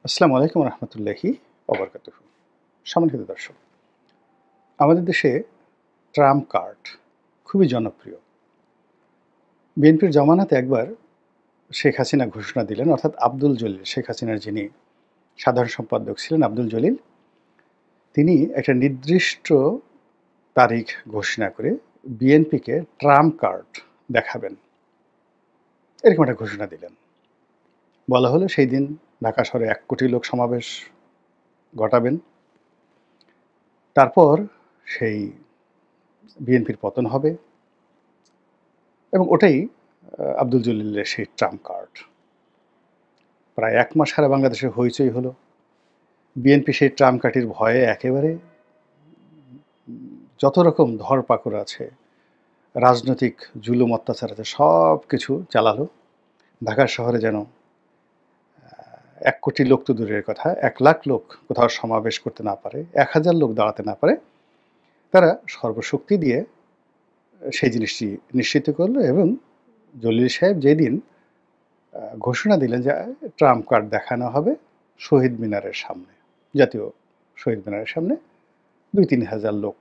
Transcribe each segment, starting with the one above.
আসসালামু আলাইকুম রহমতুল্লাহি ওবরকাতুহু। সম্মানিত দর্শক, আমাদের দেশে ট্রাম্প কার্ড খুবই জনপ্রিয়। বিএনপির জমানাতে একবার শেখ হাসিনা ঘোষণা দিলেন, অর্থাৎ আব্দুল জলিল, শেখ হাসিনার যিনি সাধারণ সম্পাদক ছিলেন আব্দুল জলিল, তিনি একটা নির্দিষ্ট তারিখ ঘোষণা করে বিএনপিকে ট্রাম্প কার্ড দেখাবেন, এরকম একটা ঘোষণা দিলেন। বলা হলো সেই দিন ঢাকা শহরে 1 কোটি লোক সমাবেশ ঘটাবেন। তারপর সেই বিএনপির পতন হবে এবং ওটাই আব্দুল জলিলের সেই ট্রাম্প কার্ড। প্রায় 1 মাস সারা বাংলাদেশে হইচই হলো। বিএনপি সেই ট্রাম্প কার্ডের ভয়ে একেবারে যত রকম ধরপাকড় আছে, রাজনৈতিক জুলুম অত্যাচার আছে, সব কিছু চালালো। ঢাকা শহরে যেন 1 কোটি লোক তো দূরের কথা, 1 লাখ লোক কোথাও সমাবেশ করতে না পারে, 1000 লোক দাঁড়াতে না পারে, তারা সর্বশক্তি দিয়ে সেই জিনিসটি নিশ্চিত করলো। এবং জলিল সাহেব যেদিন ঘোষণা দিলেন যে ট্রাম্প কার্ড দেখানো হবে শহীদ মিনারের সামনে, জাতীয় শহীদ মিনারের সামনে, 2-3 হাজার লোক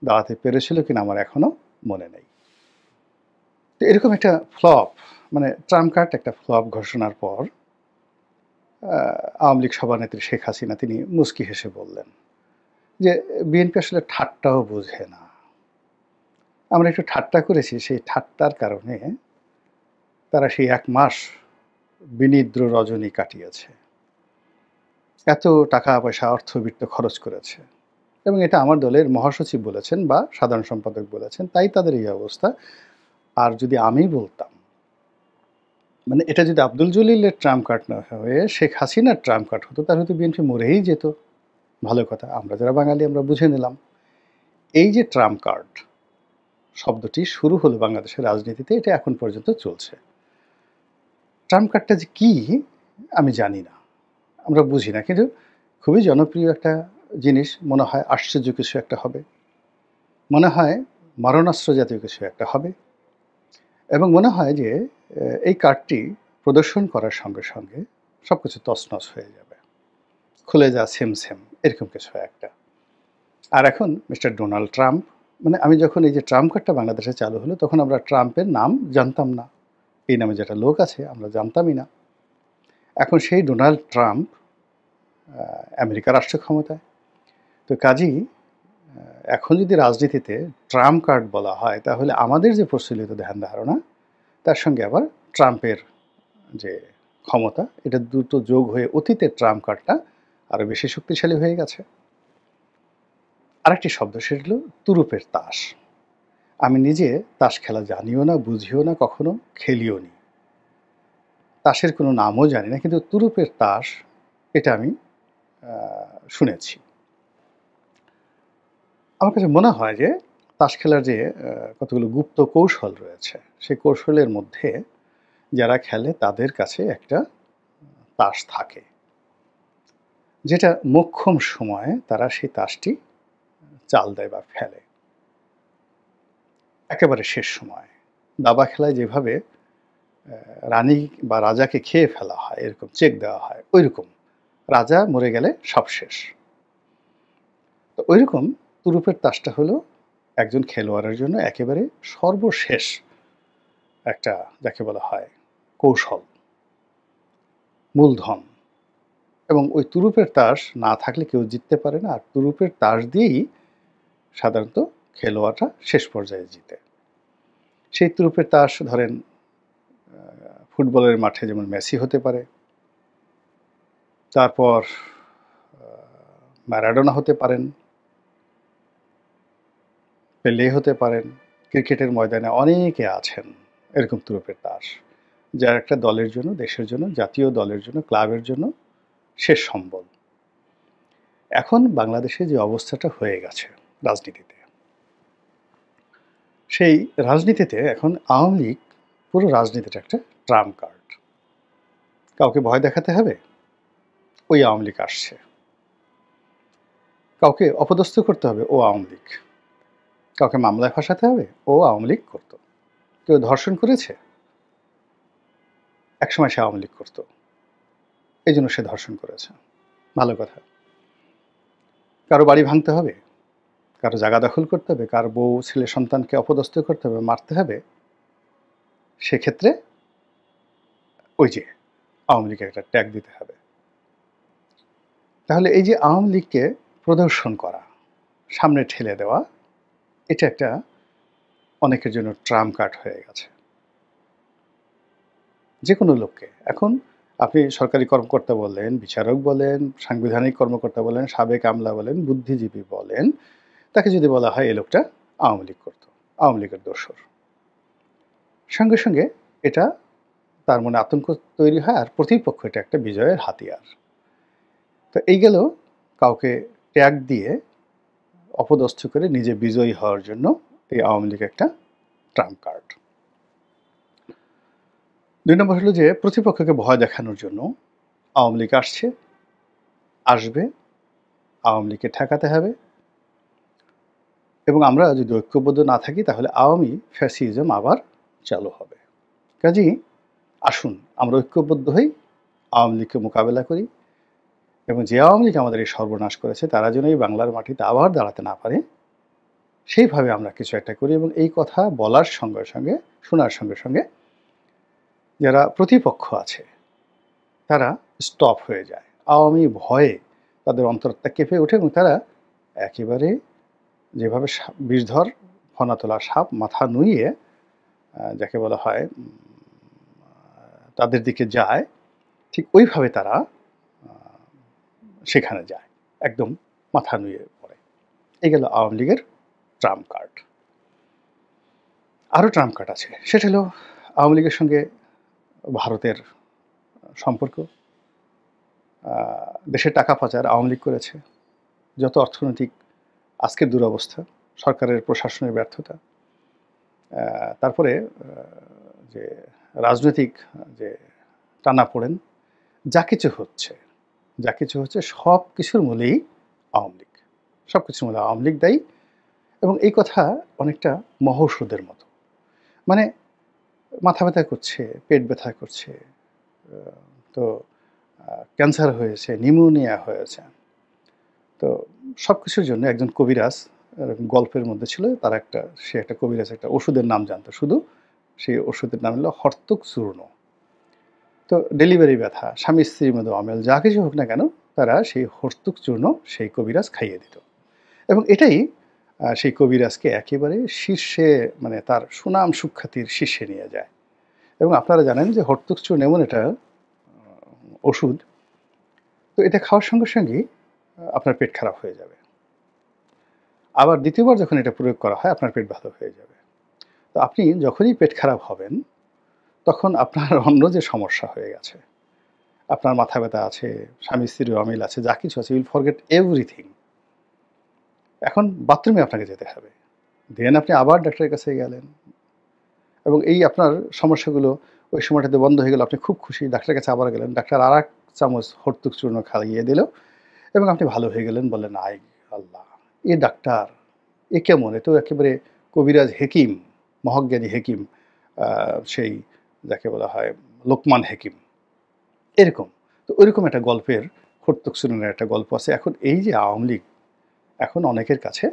দাঁড়াতে পেরেছিল কিনা আমার এখনো মনে নেই। তো এরকম একটা ফ্লপ, মানে ট্রাম্প কার্ড একটা ফ্লপ ঘোষণার পর আওয়ামী লীগ সভানেত্রী শেখ হাসিনা তিনি মুচকি হেসে বললেন যে বিএনপি আসলে ঠাট্টাও বোঝে না। আমরা একটু ঠাট্টা করেছি, সেই ঠাট্টার কারণে তারা সেই 1 মাস বিনিদ্র রজনী কাটিয়েছে, এত টাকা পয়সা অর্থবিত্ত খরচ করেছে। এবং এটা আমার দলের মহাসচিব বলেছেন বা সাধারণ সম্পাদক বলেছেন, তাই তাদের এই অবস্থা। আর যদি আমি বলতাম, মানে এটা যদি আব্দুল জলিলের ট্রাম্প কার্ড না হয়ে শেখ হাসিনার ট্রাম্প কার্ড হতো, তাহলে তো বিএনপি মরেই যেত। ভালো কথা, আমরা যারা বাঙালি আমরা বুঝে নিলাম। এই যে ট্রাম্প কার্ড শব্দটি শুরু হলো বাংলাদেশের রাজনীতিতে, এটা এখন পর্যন্ত চলছে। ট্রাম্প কার্ডটা যে কী আমি জানি না, আমরা বুঝি না, কিন্তু খুবই জনপ্রিয় একটা জিনিস। মনে হয় আশ্চর্য কিছু একটা হবে, মনে হয় মারণাস্ত্র জাতীয় কিছু একটা হবে, এবং মনে হয় যে এই কার্ডটি প্রদর্শন করার সঙ্গে সঙ্গে সব কিছু তছনছ হয়ে যাবে, খুলে যা সেম সেম, এরকম কিছু একটা। আর এখন মিস্টার ডোনাল্ড ট্রাম্প, মানে আমি যখন এই যে ট্রাম্প কার্ডটা বাংলাদেশে চালু হলো, তখন আমরা ট্রাম্পের নাম জানতাম না, এই নামে যেটা লোক আছে আমরা জানতামই না। এখন সেই ডোনাল্ড ট্রাম্প আমেরিকার রাষ্ট্র ক্ষমতায়। তো কাজেই এখন যদি রাজনীতিতে ট্রাম্প কার্ড বলা হয়, তাহলে আমাদের যে প্রচলিত ধ্যান ধারণা, তার সঙ্গে আবার ট্রাম্পের যে ক্ষমতা, এটা দুটো যোগ হয়ে অতীতের ট্রাম্প কার্ডটা আরও বেশি শক্তিশালী হয়ে গেছে। আরেকটি শব্দ, সেটা হলো তুরুপের তাস। আমি নিজে তাস খেলা জানিও না, বুঝিও না, কখনো খেলিও নি, তাসের কোনো নামও জানি না, কিন্তু তুরুপের তাস এটা আমি শুনেছি। আমার কাছে মনে হয় যে তাস খেলার যে কতগুলো গুপ্ত কৌশল রয়েছে, সেই কৌশলের মধ্যে যারা খেলে তাদের কাছে একটা তাস থাকে, যেটা মোক্ষম সময়ে তারা সেই তাসটি চাল দেয় বা ফেলে। একেবারে শেষ সময় দাবা খেলায় যেভাবে রানী বা রাজাকে খেয়ে ফেলা হয়, এরকম চেক দেওয়া হয়, ওই রকম রাজা মরে গেলে সব শেষ। তো ওই রকম তুরুপের তাসটা হলো একজন খেলোয়াড়ের জন্য একেবারে সর্বশেষ একটা, যাকে বলা হয় কৌশল, মূলধন। এবং ওই তুরুপের তাস না থাকলে কেউ জিততে পারে না। আর তুরুপের তাস দিয়েই সাধারণত খেলোয়াড়রা শেষ পর্যায়ে জিতে। সেই তুরুপের তাস ধরেন ফুটবলের মাঠে যেমন মেসি হতে পারে, তারপর ম্যারাডোনা হতে পারেন, পেলে হতে পারেন, ক্রিকেটের ময়দানে অনেকে আছেন এরকম তুরুপের তাস, যার একটা দলের জন্য, দেশের জন্য, জাতীয় দলের জন্য, ক্লাবের জন্য শেষ সম্বল। এখন বাংলাদেশে যে অবস্থাটা হয়ে গেছে রাজনীতিতে, সেই রাজনীতিতে এখন আওয়ামী লীগ পুরো রাজনীতিটা একটা ট্রাম্প কার্ড। কাউকে ভয় দেখাতে হবে, ওই আওয়ামী লীগ আসছে। কাউকে অপদস্থ করতে হবে, ও আওয়ামী লীগ। কাউকে মামলায় ফাঁসাতে হবে, ও আওয়ামী লীগ করতো। কেউ ধর্ষণ করেছে, একসময় সে আওয়ামী লীগ করতো। এই জন্য সে ধর্ষণ করেছে। ভালো কথা। কারো বাড়ি ভাঙতে হবে, কারো জায়গা দখল করতে হবে, কার বউ ছেলে সন্তানকে অপদস্থ করতে হবে, মারতে হবে, সেক্ষেত্রে ওই যে আওয়ামী লীগকে একটা ট্যাগ দিতে হবে। তাহলে এই যে আওয়ামী লীগকে প্রদর্শন করা, সামনে ঠেলে দেওয়া, এটা একটা অনেকের জন্য ট্রাম্প কার্ড হয়ে গেছে। যে কোনো লোককে এখন আপনি সরকারি কর্মকর্তা বলেন, বিচারক বলেন, সাংবিধানিক কর্মকর্তা বলেন, সাবেক আমলা বলেন, বুদ্ধিজীবী বলেন, তাকে যদি বলা হয় এই লোকটা আওয়ামী লীগ করত, আওয়ামী লীগের দোসর, সঙ্গে সঙ্গে এটা তার মনে আতঙ্ক তৈরি হয়, আর প্রতিপক্ষ এটা একটা বিজয়ের হাতিয়ার। তো এই গেল কাউকে ট্যাগ দিয়ে অপদস্থ করে নিজে বিজয়ী হওয়ার জন্য এই আওয়ামী লীগ একটা ট্রাম্প কার্ড। ২ নম্বর হলো যে প্রতিপক্ষকে ভয় দেখানোর জন্য আওয়ামী লীগ আসবে, আওয়ামী লীগকে ঠেকাতে হবে, এবং আমরা যদি ঐক্যবদ্ধ না থাকি তাহলে আওয়ামী ফ্যাসিজম আবার চালু হবে। কাজেই আসুন আমরা ঐক্যবদ্ধ হই, আওয়ামী লীগকে মোকাবেলা করি, এবং যে আওয়ামী লীগ আমাদের এই সর্বনাশ করেছে তারা যেন এই বাংলার মাটিতে আবার দাঁড়াতে না পারে, সেইভাবে আমরা কিছু একটা করি। এবং এই কথা বলার সঙ্গে সঙ্গে, শোনার সঙ্গে সঙ্গে যারা প্রতিপক্ষ আছে তারা স্টপ হয়ে যায়, আওয়ামী ভয়ে তাদের অন্তরটা কেঁপে ওঠে, এবং তারা একেবারে যেভাবে বিষধর ফনা তোলা সাপ মাথা নুইয়ে যাকে বলা হয় তাদের দিকে যায়, ঠিক ওইভাবে তারা সেখানে যায়, একদম মাথা নুয়ে পড়ে। এই গেল আওয়ামী লীগের ট্রাম্প কার্ড। আরও ট্রাম্প কার্ড আছে, সেটা হলো আওয়ামী লীগের সঙ্গে ভারতের সম্পর্ক। দেশের টাকা পাচার আওয়ামী লীগ করেছে, যত অর্থনৈতিক আজকের দুরবস্থা, সরকারের প্রশাসনের ব্যর্থতা, তারপরে যে রাজনৈতিক যে টানাপোড়েন, যা কিছু হচ্ছে সব কিছুর মূলেই আওয়ামী লীগ, সব কিছুর মূলে আওয়ামী লীগ দায়ী। এবং এই কথা অনেকটা মহৌষধের মতো, মানে মাথা ব্যথা করছে, পেট ব্যথা করছে, তো ক্যান্সার হয়েছে, নিউমোনিয়া হয়েছে, তো সব কিছুর জন্য একজন কবিরাজ গল্পের মধ্যে ছিল, সে একটা কবিরাজ একটা ওষুধের নাম জানতো শুধু, সেই ওষুধের নাম হলো হর্তুক চূর্ণ। তো ডেলিভারি ব্যথা, স্বামী স্ত্রীর মধ্যে অমেল, যা কিছু হোক না কেন, তারা সেই হর্তুক চূর্ণ সেই কবিরাজ খাইয়ে দিত, এবং এটাই সেই কবিরাজকে একেবারে শীর্ষে, মানে তার সুনাম সুখ্যাতির শীর্ষে নিয়ে যায়। এবং আপনারা জানেন যে হর্তুক চূর্ণ এমন একটা ওষুধ, তো এটা খাওয়ার সঙ্গে সঙ্গেই আপনার পেট খারাপ হয়ে যাবে, আবার দ্বিতীয়বার যখন এটা প্রয়োগ করা হয় আপনার পেট ভালো হয়ে যাবে। তো আপনি যখনই পেট খারাপ হবেন তখন আপনার অন্য যে সমস্যা হয়ে গেছে, আপনার মাথা ব্যথা আছে, স্বামী স্ত্রীর অমিল আছে, যা কিছু আছে, ইউল ফরগেট এভরিথিং। এখন বাথরুমে আপনাকে যেতে হবে, দেন আপনি আবার ডাক্তারের কাছে গেলেন, এবং এই আপনার সমস্যাগুলো ওই সময়টাতে বন্ধ হয়ে গেল, আপনি খুব খুশি, ডাক্তারের কাছে আবার গেলেন, ডাক্তার আর 1 চামচ হর্তুক চূর্ণ খাইয়ে দিল, এবং আপনি ভালো হয়ে গেলেন। বললেন আই আল্লাহ, এ ডাক্তার, এ কেমন, এ তো একেবারে কবিরাজ হেকিম, মহাজ্ঞানী হেকিম, সেই যাকে বলা হয় লোকমান হেকিম, এরকম। তো ওইরকম একটা গল্পের হর্তুক চূর্ণের একটা গল্প আছে। এখন এই যে আওয়ামী লীগ, এখন অনেকের কাছে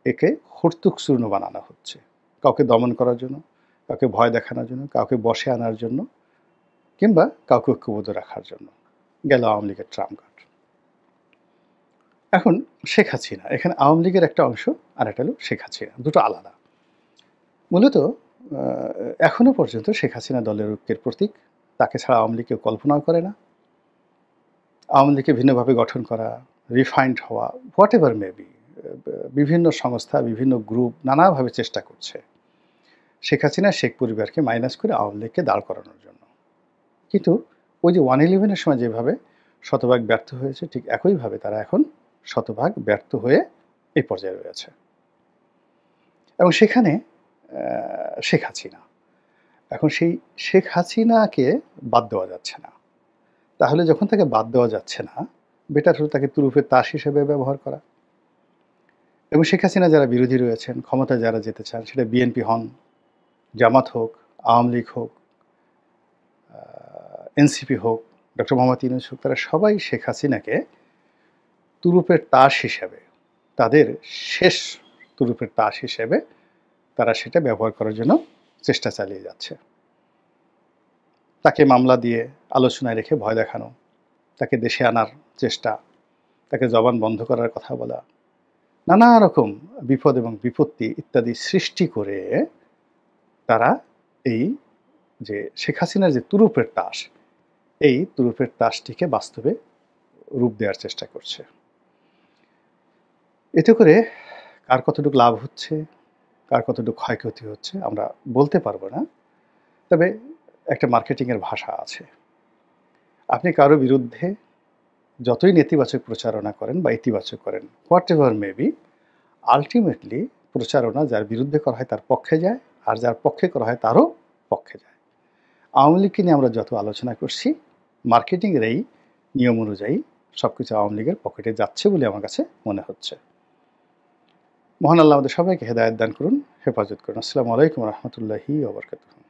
একে হর্তুক চূর্ণ বানানো হচ্ছে, কাউকে দমন করার জন্য, কাউকে ভয় দেখানোর জন্য, কাউকে বশে আনার জন্য, কিংবা কাউকে ঐক্যবদ্ধ রাখার জন্য। গেল আওয়ামী লীগের ট্রাম্প কার্ড। এখন শেখ হাসিনা, এখানে আওয়ামী লীগের একটা অংশ আর একটা হলো শেখ হাসিনা, দুটো আলাদা। মূলত এখনো পর্যন্ত শেখ হাসিনা দলের ঐক্যের প্রতীক, তাকে ছাড়া আওয়ামী লীগ কেউ কল্পনাও করে না। আওয়ামী লীগকে ভিন্নভাবে গঠন করা, রিফাইন্ড হওয়া, হোয়াট এভার মেবি, বিভিন্ন সংস্থা, বিভিন্ন গ্রুপ নানাভাবে চেষ্টা করছে শেখ হাসিনা শেখ পরিবারকে মাইনাস করে আওয়ামী লীগকে দাঁড় করানোর জন্য। কিন্তু ওই যে 111-এর সময় যেভাবে শতভাগ ব্যর্থ হয়েছে, ঠিক একইভাবে তারা এখন শতভাগ ব্যর্থ হয়ে এই পর্যায়ে রয়েছে। এবং সেখানে শেখ হাসিনা, এখন সেই শেখ হাসিনাকে বাদ দেওয়া যাচ্ছে না। তাহলে যখন তাকে বাদ দেওয়া যাচ্ছে না, বেটার হলো তাকে তুরুপের তাস হিসেবে ব্যবহার করা। এবং শেখ হাসিনা যারা বিরোধী রয়েছেন, ক্ষমতায় যারা যেতে চান, সেটা বিএনপি হন, জামাত হোক, আওয়ামী লীগ হোক, এনসিপি হোক, ডক্টর মোহাম্মদ ইউনূস হোক, তারা সবাই শেখ হাসিনাকে তুরুপের তাস হিসেবে, তাদের শেষ তুরুপের তাস হিসেবে তারা সেটা ব্যবহার করার জন্য চেষ্টা চালিয়ে যাচ্ছে। তাকে মামলা দিয়ে আলোচনায় রেখে ভয় দেখানো, তাকে দেশে আনার চেষ্টা, তাকে জবান বন্ধ করার কথা বলা, নানা রকম বিপদ এবং বিপত্তি ইত্যাদি সৃষ্টি করে তারা এই যে শেখ হাসিনার যে তুরুপের তাস, এই তুরুপের তাসটিকে বাস্তবে রূপ দেওয়ার চেষ্টা করছে। এতে করে কার কতটুকু লাভ হচ্ছে, কার কতটুকু ক্ষয়ক্ষতি হচ্ছে আমরা বলতে পারবো না। তবে একটা মার্কেটিংয়ের ভাষা আছে, আপনি কারো বিরুদ্ধে যতই নেতিবাচক প্রচারণা করেন বা ইতিবাচক করেন, হোয়াট এভার মেবি, আলটিমেটলি প্রচারণা যার বিরুদ্ধে করা হয় তার পক্ষে যায়, আর যার পক্ষে করা হয় তারও পক্ষে যায়। আওয়ামী লীগকে নিয়ে আমরা যত আলোচনা করছি, মার্কেটিংয়ের এই নিয়ম অনুযায়ী সব কিছু আওয়ামী লীগের পকেটে যাচ্ছে বলে আমার কাছে মনে হচ্ছে। মহান আল্লাহ আমাদের সবাইকে হেদায়েত দান করুন, হেফাজত করুন। আসসালামু আলাইকুম রহমতুল্লাহি ওয়া বারাকাতুহু।